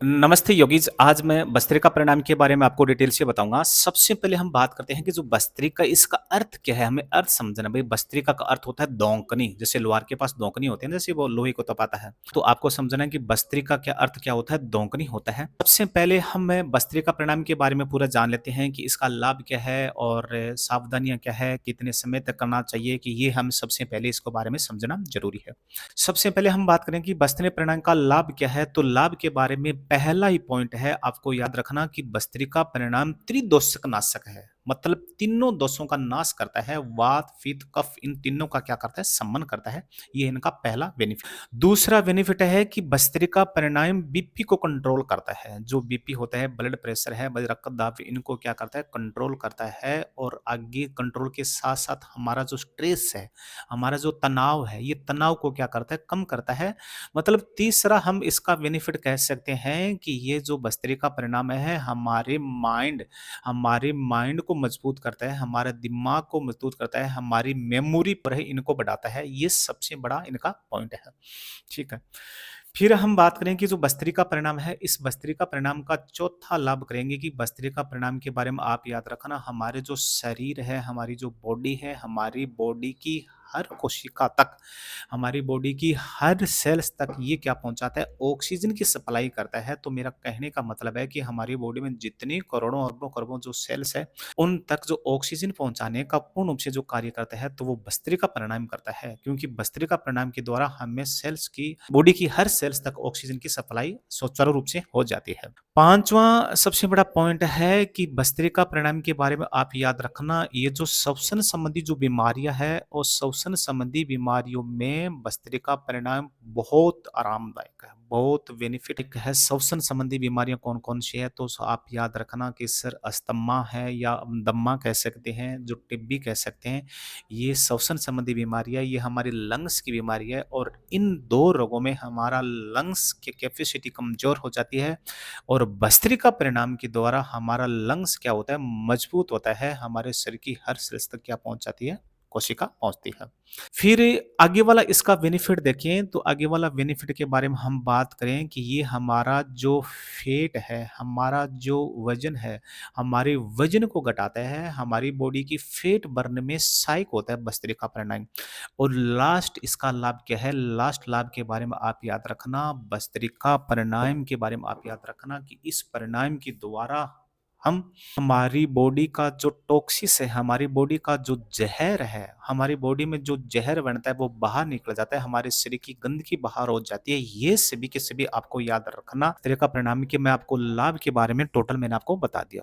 नमस्ते योगीज़, आज मैं भस्त्रिका परिणाम के बारे में आपको डिटेल से बताऊँगा। सबसे पहले हम बात करते हैं कि जो भस्त्रिका इसका अर्थ क्या है? हमें अर्थ समझना भई भस्त्रिका का अर्थ होता है दौंकनी, जैसे लोहार के पास दौंकनी होती है ना, जैसे वो लोहे को तपाता है। तो आपको समझना है कि भस्त्रिका क्या अर्थ क्या होता है? दौंकनी होता है। सबसे पहले हम भस्त्रिका परिणाम के बारे में पूरा जान लेते हैं कि इसका लाभ क्या है और सावधानियाँ क्या है? कितने समय तक करना चाहिए कि ये हम सबसे पहले इसके बारे में समझना ज़रूरी है। सबसे पहले हम बात करें कि भस्त्रिका परिणाम का लाभ क्या है, तो लाभ के बारे में पहला ही पॉइंट है आपको याद रखना कि भस्त्रिका परिणाम त्रिदोषक नाशक है। मतलब तीनों दोषों का नाश करता है। वात, पित्त, कफ इन तीनों का क्या करता है? शमन करता है। ये इनका पहला बेनिफिट। दूसरा बेनिफिट है कि भस्त्रिका परिणाम बीपी को कंट्रोल करता है। जो बीपी होता है, ब्लड प्रेशर है, रक्तदाब इनको क्या करता है? कंट्रोल करता है और आगे कंट्रोल के साथ-साथ हमारा जो स्ट्रेस है, हमारा जो तनाव है, ये तनाव को क्या करता है? कम करता है। मतलब तीसरा हम इसका बेनिफिट कह सकते हैं कि ये जो भस्त्रिका परिणाम है हमारे माइंड को मजबूत करता है, हमारे दिमाग को मजबूत करता है, हमारी मेमोरी पर है इनको बढ़ाता है। ये सबसे बड़ा इनका पॉइंट है। ठीक है। फिर हम बात करें कि जो भस्त्रिका परिणाम है, इस भस्त्रिका परिणाम का चौथा लाभ करेंगे कि भस्त्रिका परिणाम के बारे में आप याद रखना हमारे जो शरीर है, हमारी जो बॉडी है, हमारी बॉडी की हर कोशिका तक, हमारी बॉडी की हर सेल्स तक ये क्या पहुँचाता है? ऑक्सीजन की सप्लाई करता है। तो मेरा कहने का मतलब है कि हमारी बॉडी में जितनी करोड़ों, अरबों-खरबों जो सेल्स है, उन तक जो ऑक्सीजन पहुँचाने का पूर्ण रूप से जो कार्य करता है, तो वो भस्त्रिका परिणाम करता है। क्योंकि भस्त्रिका परिणाम के द्वारा हमें सेल्स की बॉडी की हर सेल्स तक ऑक्सीजन की सप्लाई सुचारू रूप से हो जाती है। पाँचवाँ सबसे बड़ा पॉइंट है कि भस्त्रिका परिणाम के बारे में आप याद रखना, ये जो श्वसन संबंधी जो बीमारियाँ हैं और श्वसन संबंधी बीमारियों में भस्त्रिका परिणाम बहुत आरामदायक है, बहुत बेनिफिट है। श्वसन संबंधी बीमारियाँ कौन-कौन सी है? तो आप याद रखना कि सर अस्थमा है या दम्मा कह सकते हैं, जो टिब्बी कह सकते हैं। ये श्वसन संबंधी बीमारी है, ये हमारी लंग्स की बीमारी है और इन 2 रोगों में हमारा लंग्स की कैपेसिटी कमज़ोर हो जाती है और भस्त्रिका परिणाम के द्वारा हमारा लंग्स क्या होता है? मजबूत होता है, हमारे शरीर की हर सेल्स तक क्या पहुँच जाती है? कोशिका पहुँचती है। फिर आगे वाला इसका बेनिफिट देखें, तो आगे वाला बेनिफिट के बारे में हम बात करें कि ये हमारा जो फैट है, हमारा जो वज़न है, हमारे वज़न को घटाता है, हमारी बॉडी की फैट बर्न में सहायक होता है भस्त्रिका परिणाम। और लास्ट इसका लाभ क्या है? लास्ट लाभ के बारे में आप याद रखना, भस्त्रिका परिणाम के बारे में आप याद रखना कि इस परिणाम के द्वारा हम हमारी बॉडी का जो टॉक्सिस है, हमारी बॉडी का जो ज़हर है, हमारी बॉडी में जो ज़हर बनता है वो बाहर निकल जाता है, हमारे शरीर की गंदगी बाहर हो जाती है। ये सभी के सभी आपको याद रखना। भस्त्रिका परिणाम के मैं आपको लाभ के बारे में टोटल मैंने आपको बता दिया।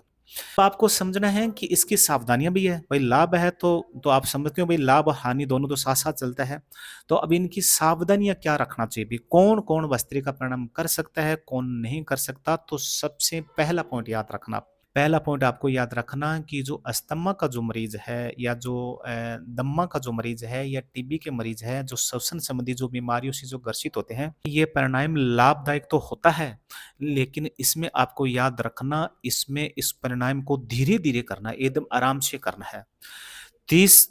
तो आपको समझना है कि इसकी सावधानियाँ भी है। भई लाभ है तो आप समझते हो भई लाभ और हानि दोनों तो साथ-साथ चलता है। तो अब इनकी सावधानियाँ क्या रखना चाहिए भई? कौन-कौन भस्त्रिका परिणाम कर सकता है, कौन नहीं कर सकता? तो सबसे पहला पॉइंट याद रखना। पहला पॉइंट आपको याद रखना कि जो अस्थमा का जो मरीज़ है या जो दम्मा का जो मरीज़ है या टीबी के मरीज़ है, जो श्वसन संबंधी जो बीमारियों से जो ग्रसित होते हैं, ये प्राणायाम लाभदायक तो होता है, लेकिन इसमें आपको याद रखना, इसमें इस प्राणायाम को धीरे-धीरे करना है, एकदम आराम से करना है।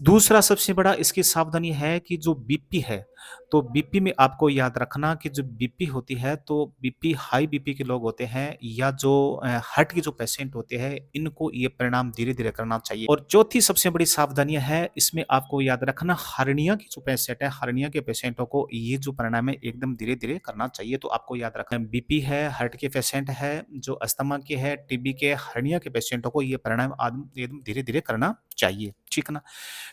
दूसरा सबसे बड़ा इसकी सावधानी है कि जो बीपी है, तो बीपी में आपको याद रखना कि जो बीपी होती है, तो बीपी हाई बीपी के लोग होते हैं या जो हार्ट के जो पेशेंट होते हैं, इनको ये परिणाम धीरे-धीरे करना चाहिए। और चौथी सबसे बड़ी सावधानियाँ है, इसमें आपको याद रखना हर्निया के जो पेशेंट है, हर्निया के पेशेंटों को ये जो परिणाम है एकदम धीरे-धीरे करना चाहिए। तो आपको याद रखना बीपी है, हार्ट के पेशेंट है, जो अस्थमा के है, टीबी के, हर्निया के पेशेंटों को ये परिणाम एकदम धीरे-धीरे करना चाहिए। ठीक है ना?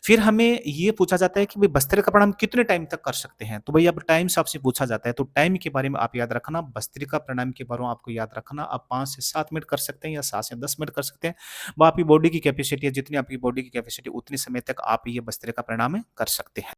फिर हमें ये पूछा जाता है कि भई भस्त्रिका प्राणायाम कितने टाइम तक कर सकते हैं? तो भई अब टाइम से आपसे पूछा जाता है, तो टाइम के बारे में आप याद रखना, भस्त्रिका प्राणायाम के बारे में आपको याद रखना, आप 5 से 7 मिनट कर सकते हैं या 7 से 10 मिनट कर सकते हैं। वो आपकी बॉडी की कैपेसिटी है, जितनी आपकी बॉडी की कैपेसिटी उतने समय तक आप ये भस्त्रिका प्राणायाम कर सकते हैं।